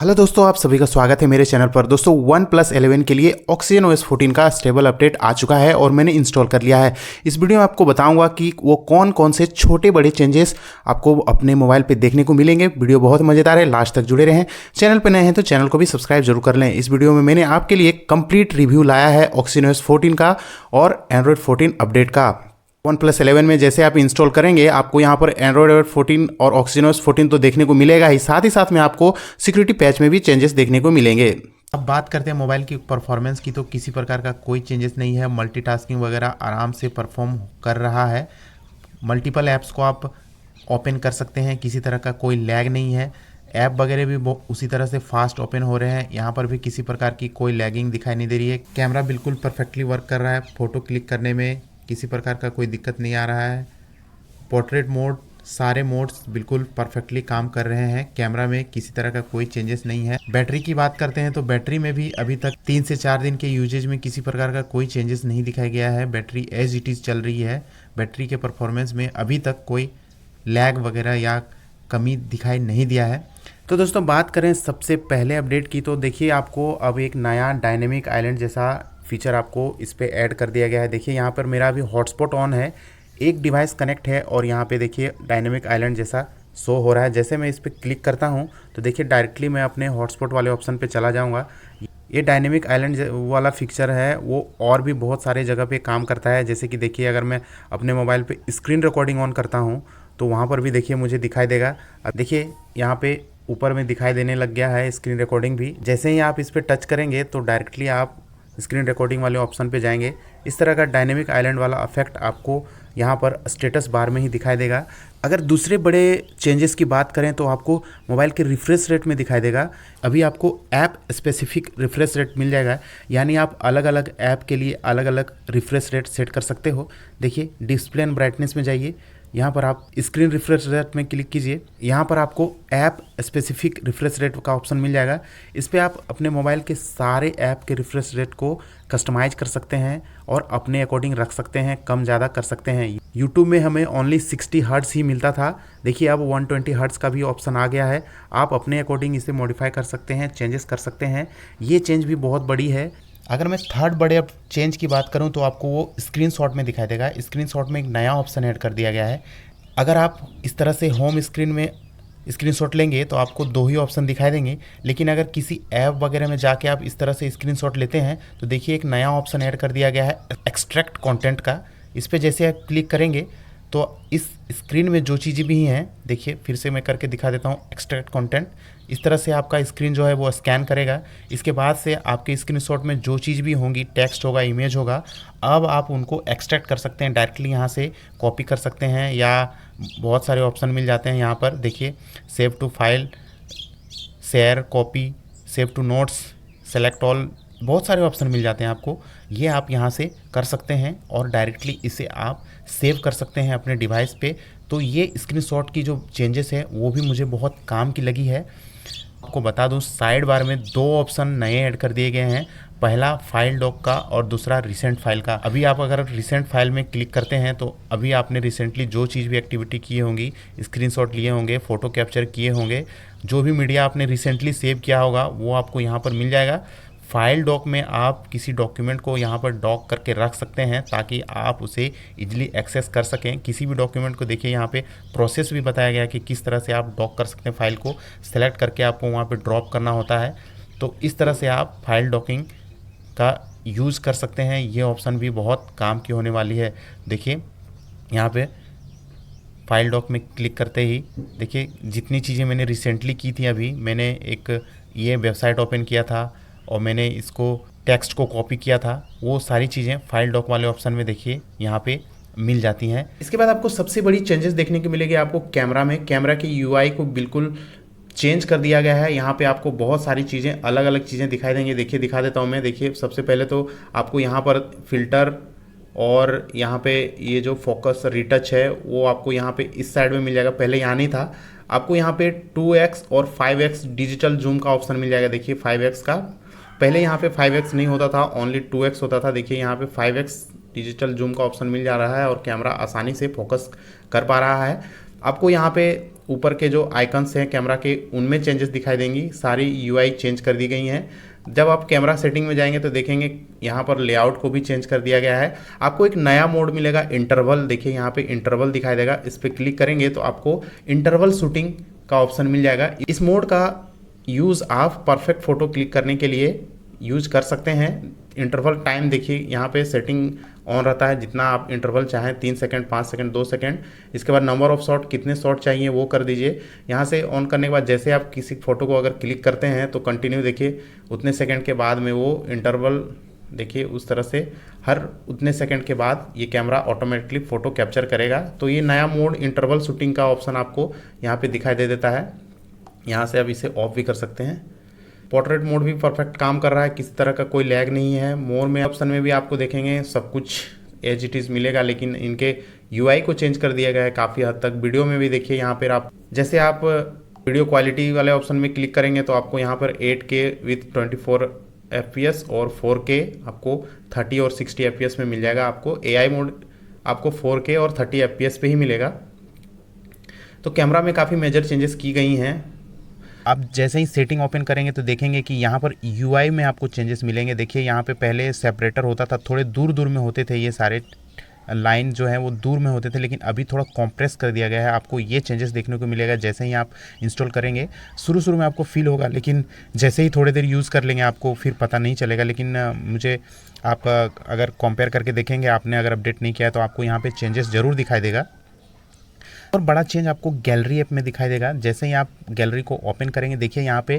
Hello दोस्तों, आप सभी का स्वागत है मेरे चैनल पर। दोस्तों OnePlus 11 के लिए Oxygen OS 14 का स्टेबल अपडेट आ चुका है और मैंने इंस्टॉल कर लिया है। इस वीडियो में आपको बताऊंगा कि वो कौन कौन से छोटे बड़े चेंजेस आपको अपने मोबाइल पे देखने को मिलेंगे। वीडियो बहुत मज़ेदार है, लास्ट तक जुड़े रहें। चैनल पर नए हैं तो चैनल को भी सब्सक्राइब जरूर कर लें। इस वीडियो में मैंने आपके लिए कंप्लीट रिव्यू लाया है Oxygen OS 14 का और Android 14 अपडेट का। OnePlus 11 में जैसे आप इंस्टॉल करेंगे आपको यहाँ पर Android 14 और Oxygen OS 14 तो देखने को मिलेगा ही साथ में आपको सिक्योरिटी पैच में भी चेंजेस देखने को मिलेंगे। अब बात करते हैं मोबाइल की परफॉर्मेंस की, तो किसी प्रकार का कोई चेंजेस नहीं है। मल्टीटास्किंग वगैरह आराम से परफॉर्म कर रहा है। मल्टीपल ऐप्स को आप ओपन कर सकते हैं, किसी तरह का कोई लैग नहीं है। ऐप वगैरह भी उसी तरह से फास्ट ओपन हो रहे हैं। यहाँ पर भी किसी प्रकार की कोई लैगिंग दिखाई नहीं दे रही है। कैमरा बिल्कुल परफेक्टली वर्क कर रहा है। फ़ोटो क्लिक करने में किसी प्रकार का कोई दिक्कत नहीं आ रहा है। पोर्ट्रेट मोड, सारे मोड्स बिल्कुल परफेक्टली काम कर रहे हैं। कैमरा में किसी तरह का कोई चेंजेस नहीं है। बैटरी की बात करते हैं तो बैटरी में भी अभी तक 3 से 4 दिन के यूजेज में किसी प्रकार का कोई चेंजेस नहीं दिखाया गया है। बैटरी एज इट इज़ चल रही है। बैटरी के परफॉर्मेंस में अभी तक कोई लैग वगैरह या कमी दिखाई नहीं दिया है। तो दोस्तों बात करें सबसे पहले अपडेट की, तो देखिए आपको अब एक नया डायनेमिक आइलैंड जैसा फीचर आपको इस पर ऐड कर दिया गया है। देखिए यहाँ पर मेरा अभी हॉटस्पॉट ऑन है, एक डिवाइस कनेक्ट है और यहाँ पे देखिए डायनेमिक आइलैंड जैसा शो हो रहा है। जैसे मैं इस पर क्लिक करता हूँ तो देखिए डायरेक्टली मैं अपने हॉटस्पॉट वाले ऑप्शन पे चला जाऊँगा। ये डायनेमिक आइलैंड वाला फीचर है वो और भी बहुत सारे जगह पे काम करता है। जैसे कि देखिए अगर मैं अपने मोबाइल पे स्क्रीन रिकॉर्डिंग ऑन करता हूँ तो वहाँ पर भी देखिए मुझे दिखाई देगा। अब देखिए यहाँ पे ऊपर में दिखाई देने लग गया है स्क्रीन रिकॉर्डिंग भी। जैसे ही आप इस पर टच करेंगे तो डायरेक्टली आप स्क्रीन रिकॉर्डिंग वाले ऑप्शन पे जाएंगे। इस तरह का डायनेमिक आइलैंड वाला इफेक्ट आपको यहाँ पर स्टेटस बार में ही दिखाई देगा। अगर दूसरे बड़े चेंजेस की बात करें तो आपको मोबाइल के रिफ्रेश रेट में दिखाई देगा। अभी आपको ऐप स्पेसिफिक रिफ्रेश रेट मिल जाएगा, यानी आप अलग अलग ऐप के लिए अलग अलग रिफ्रेश रेट सेट कर सकते हो। देखिए डिस्प्ले एंड ब्राइटनेस में जाइए, यहाँ पर आप स्क्रीन रिफ्रेश रेट में क्लिक कीजिए। यहाँ पर आपको ऐप स्पेसिफिक रिफ्रेश रेट का ऑप्शन मिल जाएगा। इस पर आप अपने मोबाइल के सारे ऐप के रिफ्रेश रेट को कस्टमाइज कर सकते हैं और अपने अकॉर्डिंग रख सकते हैं, कम ज़्यादा कर सकते हैं। यूट्यूब में हमें ओनली 60 हर्ट्ज़ ही मिलता था, देखिए अब 120 हर्ट्ज़ का भी ऑप्शन आ गया है। आप अपने अकॉर्डिंग इसे मॉडिफाई कर सकते हैं, चेंजेस कर सकते हैं। ये चेंज भी बहुत बड़ी है। अगर मैं थर्ड बड़े चेंज की बात करूं तो आपको वो स्क्रीनशॉट में दिखाई देगा। स्क्रीनशॉट में एक नया ऑप्शन ऐड कर दिया गया है। अगर आप इस तरह से होम स्क्रीन में स्क्रीनशॉट लेंगे तो आपको 2 ही ऑप्शन दिखाई देंगे, लेकिन अगर किसी ऐप वगैरह में जाके आप इस तरह से स्क्रीनशॉट लेते हैं तो देखिए एक नया ऑप्शन ऐड कर दिया गया है एक्सट्रैक्ट कंटेंट का। इस पर जैसे आप क्लिक करेंगे तो इस स्क्रीन में जो चीज़ें भी हैं, देखिए फिर से मैं करके दिखा देता हूँ एक्सट्रैक्ट कंटेंट। इस तरह से आपका स्क्रीन जो है वो स्कैन करेगा। इसके बाद से आपके स्क्रीनशॉट में जो चीज़ भी होंगी, टेक्स्ट होगा, इमेज होगा, अब आप उनको एक्सट्रैक्ट कर सकते हैं। डायरेक्टली यहाँ से कॉपी कर सकते हैं या बहुत सारे ऑप्शन मिल जाते हैं यहाँ पर। देखिए save to file, share, copy, save to notes, select all, बहुत सारे ऑप्शन मिल जाते हैं आपको। ये आप यहाँ से कर सकते हैं और डायरेक्टली इसे आप सेव कर सकते हैं अपने डिवाइस पे। तो ये स्क्रीनशॉट की जो चेंजेस है वो भी मुझे बहुत काम की लगी है। आपको बता दूं साइड बार में 2 ऑप्शन नए ऐड कर दिए गए हैं, पहला फाइल डॉक का और दूसरा रिसेंट फाइल का। अभी आप अगर रिसेंट फाइल में क्लिक करते हैं तो अभी आपने रिसेंटली जो चीज़ भी एक्टिविटी की होंगी, स्क्रीनशॉट लिए होंगे, फ़ोटो कैप्चर किए होंगे, जो भी मीडिया आपने रिसेंटली सेव किया होगा वो आपको यहाँ पर मिल जाएगा। फाइल डॉक में आप किसी डॉक्यूमेंट को यहाँ पर डॉक करके रख सकते हैं ताकि आप उसे इजीली एक्सेस कर सकें। किसी भी डॉक्यूमेंट को देखिए यहाँ पे प्रोसेस भी बताया गया है कि किस तरह से आप डॉक कर सकते हैं। फाइल को सेलेक्ट करके आपको वहाँ पे ड्रॉप करना होता है, तो इस तरह से आप फाइल डॉकिंग का यूज़ कर सकते हैं। ये ऑप्शन भी बहुत काम की होने वाली है। देखिए यहाँ पे फाइल डॉक में क्लिक करते ही देखिए जितनी चीज़ें मैंने रिसेंटली की थी, अभी मैंने एक ये वेबसाइट ओपन किया था और मैंने इसको टेक्स्ट को कॉपी किया था, वो सारी चीज़ें फाइल डॉक वाले ऑप्शन में देखिए यहाँ पे मिल जाती हैं। इसके बाद आपको सबसे बड़ी चेंजेस देखने को मिलेगी आपको कैमरा में। कैमरा की यूआई को बिल्कुल चेंज कर दिया गया है। यहाँ पे आपको बहुत सारी चीज़ें, अलग अलग चीज़ें दिखाई देंगी। देखिए दिखा देता हूँ मैं। देखिए सबसे पहले तो आपको यहाँ पर फिल्टर और यहाँ पे ये जो फोकस रिटच है वो आपको यहाँ पे इस साइड में मिल जाएगा, पहले यहाँ नहीं था। आपको यहाँ पे 2x और 5x डिजिटल जूम का ऑप्शन मिल जाएगा। देखिए 5x का, पहले यहाँ पे 5x नहीं होता था, ओनली 2x होता था। देखिए यहाँ पे 5x डिजिटल जूम का ऑप्शन मिल जा रहा है और कैमरा आसानी से फोकस कर पा रहा है। आपको यहाँ पे ऊपर के जो आइकन्स हैं कैमरा के उनमें चेंजेस दिखाई देंगी। सारी यूआई चेंज कर दी गई हैं। जब आप कैमरा सेटिंग में जाएंगे तो देखेंगे यहाँ पर लेआउट को भी चेंज कर दिया गया है। आपको एक नया मोड मिलेगा इंटरवल। देखिए यहाँ पे इंटरवल दिखाई देगा, इस पर क्लिक करेंगे तो आपको इंटरवल शूटिंग का ऑप्शन मिल जाएगा। इस मोड का यूज़ आप परफेक्ट फ़ोटो क्लिक करने के लिए यूज कर सकते हैं। इंटरवल टाइम देखिए यहाँ पे सेटिंग ऑन रहता है, जितना आप इंटरवल चाहें 3 सेकंड, 5 सेकंड, 2 सेकंड। इसके बाद नंबर ऑफ शॉट, कितने शॉट चाहिए वो कर दीजिए। यहाँ से ऑन करने के बाद जैसे आप किसी फ़ोटो को अगर क्लिक करते हैं तो कंटिन्यू देखिए उतने सेकंड के बाद में वो इंटरवल देखिए उस तरह से हर उतने सेकंड के बाद ये कैमरा ऑटोमेटिकली फ़ोटो कैप्चर करेगा। तो ये नया मोड इंटरवल शूटिंग का ऑप्शन आपको यहाँ पर दिखाई दे देता है। यहाँ से आप इसे ऑफ भी कर सकते हैं। पोर्ट्रेट मोड भी परफेक्ट काम कर रहा है, किसी तरह का कोई लैग नहीं है। मोर में ऑप्शन में भी आपको देखेंगे सब कुछ एज इट इज़ मिलेगा, लेकिन इनके यूआई को चेंज कर दिया गया है काफ़ी हद तक। वीडियो में भी देखिए यहाँ पर आप जैसे आप वीडियो क्वालिटी वाले ऑप्शन में क्लिक करेंगे तो आपको यहाँ पर 8K विथ 24 FPS और 4K आपको 30 और 60 FPS में मिल जाएगा। आपको AI मोड आपको 4K और 30 FPS पे ही मिलेगा। तो कैमरा में काफ़ी मेजर चेंजेस की गई हैं। आप जैसे ही सेटिंग ओपन करेंगे तो देखेंगे कि यहाँ पर यूआई में आपको चेंजेस मिलेंगे। देखिए यहाँ पे पहले सेपरेटर होता था, थोड़े दूर दूर में होते थे, ये सारे लाइन जो है वो दूर में होते थे, लेकिन अभी थोड़ा कॉम्प्रेस कर दिया गया है। आपको ये चेंजेस देखने को मिलेगा जैसे ही आप इंस्टॉल करेंगे। शुरू में आपको फील होगा, लेकिन जैसे ही थोड़ी देर यूज़ कर लेंगे आपको फिर पता नहीं चलेगा। लेकिन मुझे आप अगर कंपेयर करके देखेंगे, आपने अगर अपडेट नहीं किया है तो आपको यहाँ पर चेंजेस ज़रूर दिखाई देगा। और बड़ा चेंज आपको गैलरी ऐप में दिखाई देगा। जैसे ही आप गैलरी को ओपन करेंगे देखिए यहाँ पे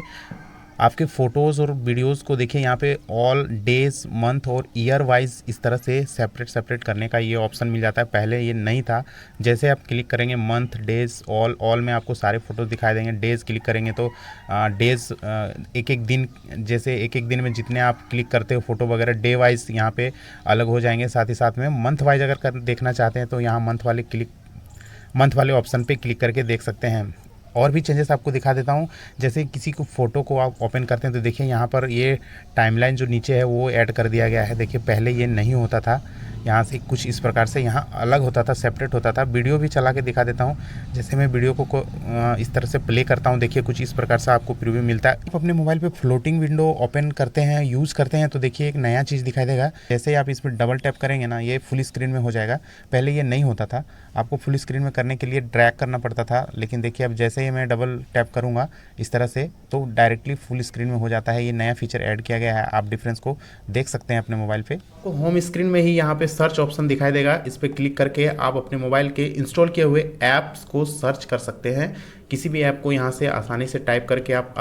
आपके फ़ोटोज़ और वीडियोज़ को देखिए यहाँ पे ऑल डेज, मंथ और ईयर वाइज इस तरह से सेपरेट करने का ये ऑप्शन मिल जाता है। पहले ये नहीं था। जैसे आप क्लिक करेंगे मंथ, डेज, ऑल में आपको सारे फ़ोटोज़ दिखाई देंगे। डेज़ क्लिक करेंगे तो डेज़ एक एक दिन, जैसे एक एक दिन में जितने आप क्लिक करते हो फ़ोटो वगैरह डे वाइज यहाँ पे अलग हो जाएंगे। साथ ही साथ में मंथ वाइज अगर देखना चाहते हैं तो यहाँ मंथ वाले ऑप्शन पे क्लिक करके देख सकते हैं। और भी चेंजेस आपको दिखा देता हूँ। जैसे किसी को फ़ोटो को आप ओपन करते हैं तो देखिए यहाँ पर ये टाइमलाइन जो नीचे है वो ऐड कर दिया गया है। देखिए पहले ये नहीं होता था, यहाँ से कुछ इस प्रकार से यहाँ अलग होता था, सेपरेट होता था। वीडियो भी चला के दिखा देता हूँ। जैसे मैं वीडियो को इस तरह से प्ले करता हूँ, देखिए कुछ इस प्रकार से आपको प्रीव्यू मिलता है। आप अपने मोबाइल पे फ्लोटिंग विंडो ओपन करते हैं, यूज़ करते हैं तो देखिए एक नया चीज़ दिखाई देगा। जैसे ही आप इस पर डबल टैप करेंगे ना, ये फुल स्क्रीन में हो जाएगा। पहले ये नहीं होता था, आपको फुल स्क्रीन में करने के लिए ड्रैग करना पड़ता था। लेकिन देखिए अब जैसे ही मैं डबल टैप करूँगा इस तरह से तो डायरेक्टली फुल स्क्रीन में हो जाता है। ये नया फीचर ऐड किया गया है, आप डिफरेंस को देख सकते हैं अपने मोबाइल पे। तो होम स्क्रीन में ही यहाँ पे सर्च ऑप्शन दिखाई देगा। इस पर क्लिक करके आप अपने मोबाइल के इंस्टॉल किए हुए ऐप्स को सर्च कर सकते हैं। किसी भी ऐप को यहाँ से आसानी से टाइप करके आप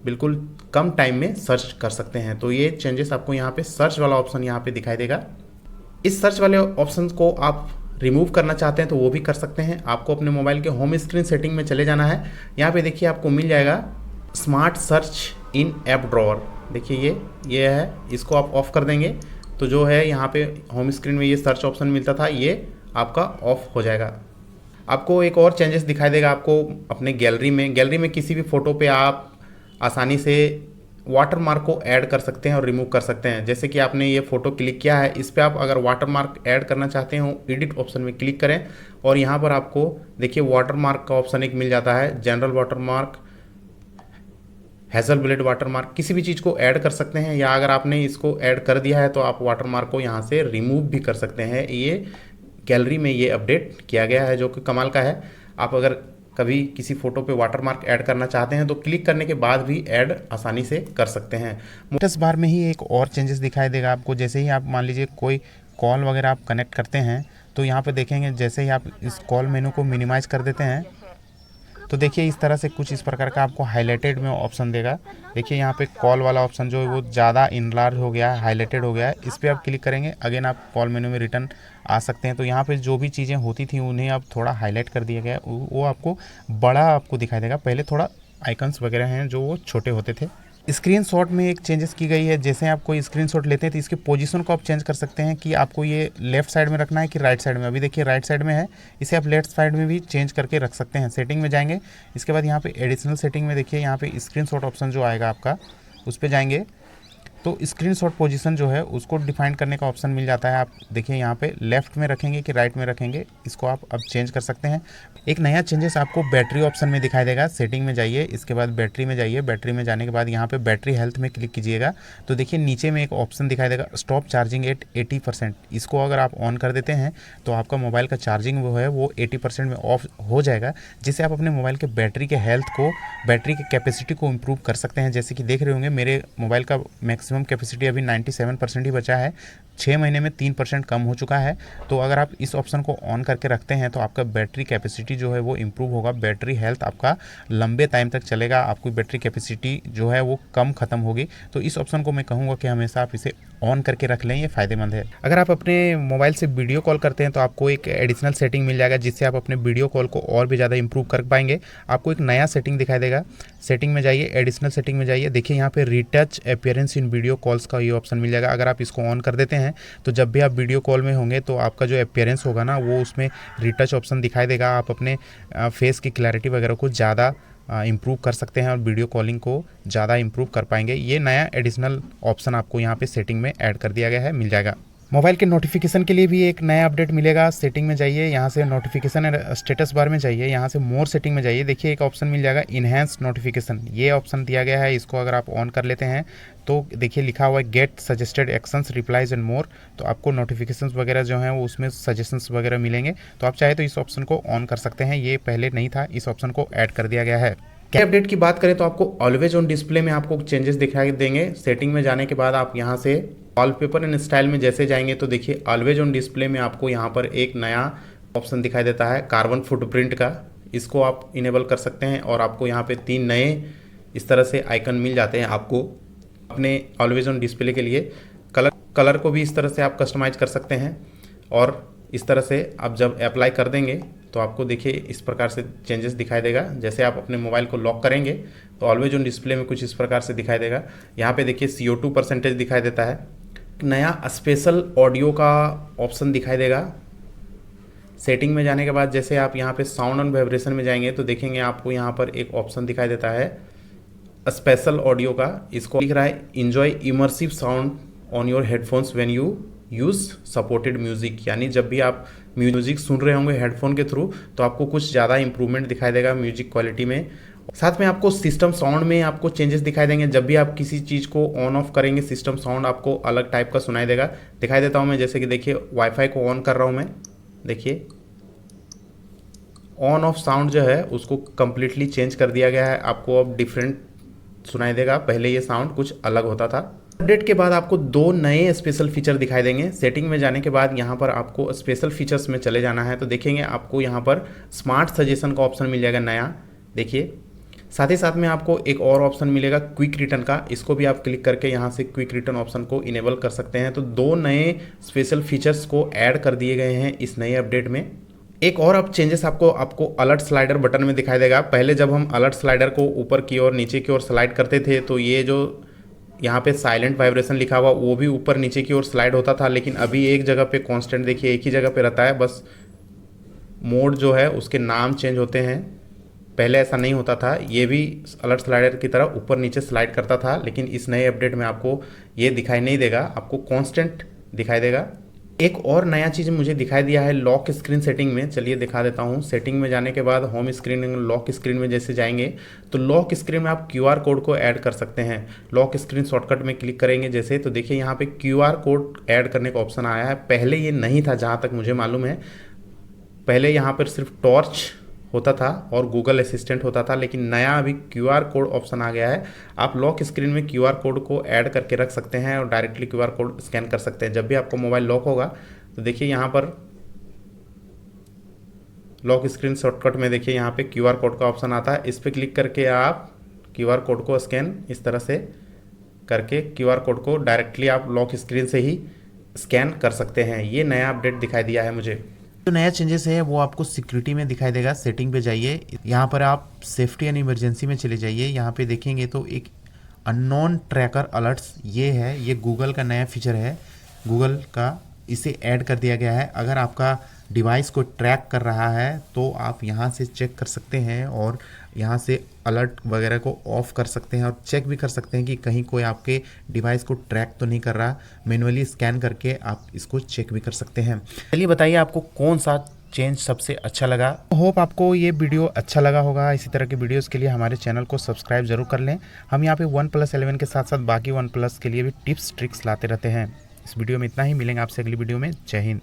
बिल्कुल कम टाइम में सर्च कर सकते हैं। तो ये चेंजेस आपको यहाँ पे सर्च वाला ऑप्शन यहाँ पे दिखाई देगा। इस सर्च वाले ऑप्शन को आप रिमूव करना चाहते हैं तो वो भी कर सकते हैं। आपको अपने मोबाइल के होम स्क्रीन सेटिंग में चले जाना है। यहाँ पे देखिए आपको मिल जाएगा smart search in app drawer. देखिए ये है, इसको आप ऑफ कर देंगे तो जो है यहाँ पे होम स्क्रीन में ये सर्च ऑप्शन मिलता था ये आपका ऑफ हो जाएगा। आपको एक और चेंजेस दिखाई देगा। आपको अपने गैलरी में किसी भी फ़ोटो पे आप आसानी से वाटर मार्क को ऐड कर सकते हैं और रिमूव कर सकते हैं। जैसे कि आपने ये फ़ोटो क्लिक किया है, इस पर आप अगर वाटर मार्क ऐड करना चाहते हो एडिट ऑप्शन में क्लिक करें और यहाँ पर आपको देखिए वाटर मार्क का ऑप्शन एक मिल जाता है। General water mark, hazel blade water mark, किसी भी चीज़ को ऐड कर सकते हैं। या अगर आपने इसको ऐड कर दिया है तो आप वाटर मार्क को यहाँ से रिमूव भी कर सकते हैं। ये गैलरी में ये अपडेट किया गया है जो कि कमाल का है। आप अगर कभी किसी फ़ोटो पे वाटर मार्क ऐड करना चाहते हैं तो क्लिक करने के बाद भी ऐड आसानी से कर सकते हैं। स्टेटस बार में ही एक और चेंजेस दिखाई देगा आपको। जैसे ही आप मान लीजिए कोई कॉल वगैरह आप कनेक्ट करते हैं तो यहाँ पे देखेंगे जैसे ही आप इस कॉल मेनू को मिनिमाइज़ कर देते हैं तो देखिए इस तरह से कुछ इस प्रकार का आपको हाईलाइटेड में ऑप्शन देगा। देखिए यहाँ पे कॉल वाला ऑप्शन जो है वो ज़्यादा इनलार्ज हो गया है, हाईलाइटेड हो गया है। इस पर आप क्लिक करेंगे, अगेन आप कॉल मेनू में रिटर्न आ सकते हैं। तो यहाँ पे जो भी चीज़ें होती थी उन्हें अब थोड़ा हाईलाइट कर दिया गया, वो आपको बड़ा आपको दिखाई देगा। पहले थोड़ा आइकन्स वगैरह हैं जो वो छोटे होते थे। स्क्रीनशॉट में एक चेंजेस की गई है। जैसे आप कोई स्क्रीनशॉट लेते हैं तो इसकी पोजीशन को आप चेंज कर सकते हैं कि आपको ये लेफ्ट साइड में रखना है कि राइट साइड में। अभी देखिए राइट साइड में है, इसे आप लेफ्ट साइड में भी चेंज करके रख सकते हैं। सेटिंग में जाएंगे, इसके बाद यहाँ पे एडिशनल सेटिंग में देखिए यहाँ पे स्क्रीनशॉट ऑप्शन जो आएगा आपका उस पर जाएंगे। तो स्क्रीनशॉट पोजीशन जो है उसको डिफाइन करने का ऑप्शन मिल जाता है। आप देखिए यहाँ पे लेफ्ट में रखेंगे कि राइट में रखेंगे, इसको आप अब चेंज कर सकते हैं। एक नया चेंजेस आपको बैटरी ऑप्शन में दिखाई देगा। सेटिंग में जाइए, इसके बाद बैटरी में जाइए, बैटरी में जाने के बाद यहाँ पे बैटरी हेल्थ में क्लिक कीजिएगा तो देखिए नीचे में एक ऑप्शन दिखाई देगा स्टॉप चार्जिंग एट 80%। इसको अगर आप ऑन कर देते हैं तो आपका मोबाइल का चार्जिंग वो है वो 80% में ऑफ हो जाएगा, जिससे आप अपने मोबाइल के बैटरी के हेल्थ को, बैटरी की कैपेसिटी को इम्प्रूव कर सकते हैं। जैसे कि देख रहे होंगे मेरे मोबाइल का मैक्सिमम कैपेसिटी अभी 97% ही बचा है, 6 महीने में 3% कम हो चुका है। तो अगर आप इस ऑप्शन को ऑन करके रखते हैं तो आपका बैटरी कैपेसिटी जो है वो इम्प्रूव होगा, बैटरी हेल्थ आपका लंबे टाइम तक चलेगा, आपकी बैटरी कैपेसिटी जो है वो कम ख़त्म होगी। तो इस ऑप्शन को मैं कहूँगा कि हमेशा आप इसे ऑन करके रख लें, ये फ़ायदेमंद है। अगर आप अपने मोबाइल से वीडियो कॉल करते हैं तो आपको एक एडिशनल सेटिंग मिल जाएगा, जिससे आप अपने वीडियो कॉल को और भी ज़्यादा इंप्रूव कर पाएंगे। आपको एक नया सेटिंग दिखाई देगा, सेटिंग में जाइए, एडिशनल सेटिंग में जाइए, देखिए यहाँ पे रिटच अपीयरेंस इन वीडियो कॉल्स का ये ऑप्शन मिल जाएगा। अगर आप इसको ऑन कर देते हैं तो जब भी आप वीडियो कॉल में होंगे तो आपका जो अपीयरेंस होगा ना वो उसमें रिटच ऑप्शन दिखाई देगा। आप अपने फेस की क्लैरिटी वगैरह को ज़्यादा इम्प्रूव कर सकते हैं और वीडियो कॉलिंग को ज़्यादा इम्प्रूव कर पाएंगे। ये नया एडिशनल ऑप्शन आपको यहाँ पे सेटिंग में ऐड कर दिया गया है, मिल जाएगा। मोबाइल के नोटिफिकेशन के लिए भी एक नया अपडेट मिलेगा। सेटिंग में जाइए, यहाँ से नोटिफिकेशन स्टेटस बार में जाइए, यहाँ से मोर सेटिंग में जाइए, देखिए एक ऑप्शन मिल जाएगा इनहेंस नोटिफिकेशन, ये ऑप्शन दिया गया है। इसको अगर आप ऑन कर लेते हैं तो देखिए लिखा हुआ है get suggested actions replies and more. तो आपको नोटिफिकेशंस वगैरह जो हैं वो उसमें सजेशंस वगैरह मिलेंगे। तो आप चाहे तो इस ऑप्शन को ऑन कर सकते हैं, ये पहले नहीं था, इस ऑप्शन को ऐड कर दिया गया है। क्या अपडेट की बात करें तो आपको ऑलवेज ऑन डिस्प्ले में आपको चेंजेस दिखाई देंगे। सेटिंग में जाने के बाद आप यहाँ से वॉलपेपर एंड स्टाइल में जैसे जाएंगे तो देखिए ऑलवेज ऑन डिस्प्ले में आपको यहाँ पर एक नया ऑप्शन दिखाई देता है कार्बन फुटप्रिंट का, इसको आप इनेबल कर सकते हैं और आपको यहाँ पे 3 नए इस तरह से आइकन मिल जाते हैं। आपको अपने ऑलवेज ऑन डिस्प्ले के लिए कलर को भी इस तरह से आप कस्टमाइज कर सकते हैं और इस तरह से आप जब अप्लाई कर देंगे तो आपको देखिए इस प्रकार से चेंजेस दिखाई देगा। जैसे आप अपने मोबाइल को लॉक करेंगे तो ऑलवेज ऑन डिस्प्ले में कुछ इस प्रकार से दिखाई देगा। यहाँ पे देखिए CO2 परसेंटेज दिखाई देता है, नया स्पेशल ऑडियो का ऑप्शन दिखाई देगा। सेटिंग में जाने के बाद जैसे आप यहाँ पे साउंड एंड वाइब्रेशन में जाएंगे तो देखेंगे आपको यहाँ पर एक ऑप्शन दिखाई देता है स्पेशल ऑडियो का, इसको लिख रहा है enjoy immersive sound on your headphones when you use supported music, यानी जब भी आप म्यूज़िक सुन रहे होंगे हेडफोन के थ्रू तो आपको कुछ ज़्यादा इंप्रूवमेंट दिखाई देगा म्यूजिक क्वालिटी में। साथ में आपको सिस्टम साउंड में आपको चेंजेस दिखाई देंगे। जब भी आप किसी चीज़ को ऑन ऑफ करेंगे सिस्टम साउंड आपको अलग टाइप का सुनाई देगा। दिखाई देता हूँ मैं, जैसे कि देखिए वाईफाई को ऑन कर रहा हूँ मैं, देखिए ऑन ऑफ साउंड जो है उसको कम्प्लीटली चेंज कर दिया गया है, आपको अब डिफरेंट सुनाई देगा, पहले ये साउंड कुछ अलग होता था। अपडेट के बाद आपको 2 नए स्पेशल फीचर दिखाई देंगे। सेटिंग में जाने के बाद यहाँ पर आपको स्पेशल फीचर्स में चले जाना है तो देखेंगे आपको यहाँ पर स्मार्ट सजेशन का ऑप्शन मिल जाएगा नया, देखिए। साथ ही साथ में आपको एक और ऑप्शन मिलेगा क्विक रिटर्न का, इसको भी आप क्लिक करके यहाँ से क्विक रिटर्न ऑप्शन को इनेबल कर सकते हैं। तो 2 नए स्पेशल फीचर्स को ऐड कर दिए गए हैं इस नए अपडेट में। एक और अब चेंजेस आपको अलर्ट स्लाइडर बटन में दिखाई देगा। पहले जब हम अलर्ट स्लाइडर को ऊपर की ओर नीचे की ओर स्लाइड करते थे तो ये जो यहाँ पे साइलेंट वाइब्रेशन लिखा हुआ वो भी ऊपर नीचे की ओर स्लाइड होता था, लेकिन अभी एक जगह पे कांस्टेंट देखिए एक ही जगह पे रहता है, बस मोड जो है उसके नाम चेंज होते हैं। पहले ऐसा नहीं होता था, ये भी अलर्ट स्लाइडर की तरह ऊपर नीचे स्लाइड करता था, लेकिन इस नए अपडेट में आपको ये दिखाई नहीं देगा, आपको कांस्टेंट दिखाई देगा। एक और नया चीज़ मुझे दिखाई दिया है लॉक स्क्रीन सेटिंग में, चलिए दिखा देता हूँ। सेटिंग में जाने के बाद होम स्क्रीन लॉक स्क्रीन में जैसे जाएंगे तो लॉक स्क्रीन में आप QR कोड को ऐड कर सकते हैं। लॉक स्क्रीन शॉर्टकट में क्लिक करेंगे जैसे तो देखिए यहाँ पे QR कोड ऐड करने का ऑप्शन आया है। पहले ये नहीं था जहाँ तक मुझे मालूम है, पहले यहाँ पर सिर्फ टॉर्च होता था और गूगल असिस्टेंट होता था, लेकिन नया अभी QR कोड ऑप्शन आ गया है। आप लॉक स्क्रीन में QR कोड को ऐड करके रख सकते हैं और डायरेक्टली QR कोड स्कैन कर सकते हैं। जब भी आपको मोबाइल लॉक होगा तो देखिए यहाँ पर लॉक स्क्रीन शॉर्टकट में देखिए यहाँ पे QR कोड का ऑप्शन आता है, इस पर क्लिक करके आप QR कोड को स्कैन इस तरह से करके QR कोड को डायरेक्टली आप लॉक स्क्रीन से ही स्कैन कर सकते हैं। ये नया अपडेट दिखाई दिया है मुझे। जो नया चेंजेस है वो आपको सिक्योरिटी में दिखाई देगा। सेटिंग पे जाइए, यहाँ पर आप सेफ्टी एंड इमरजेंसी में चले जाइए। यहाँ पे देखेंगे तो एक अननोन ट्रैकर अलर्ट्स ये है, ये गूगल का नया फीचर है। गूगल का इसे ऐड कर दिया गया है। अगर आपका डिवाइस को ट्रैक कर रहा है तो आप यहाँ से चेक कर सकते हैं और यहाँ से अलर्ट वगैरह को ऑफ कर सकते हैं और चेक भी कर सकते हैं कि कहीं कोई आपके डिवाइस को ट्रैक तो नहीं कर रहा। मैनुअली स्कैन करके आप इसको चेक भी कर सकते हैं। चलिए बताइए आपको कौन सा चेंज सबसे अच्छा लगा। होप आपको ये वीडियो अच्छा लगा होगा। इसी तरह के वीडियोस के लिए हमारे चैनल को सब्सक्राइब जरूर कर लें। हम यहाँ पे OnePlus 11 के साथ साथ बाकी OnePlus के लिए भी टिप्स ट्रिक्स लाते रहते हैं। इस वीडियो में इतना ही, मिलेंगे आपसे अगली वीडियो में। जय हिंद।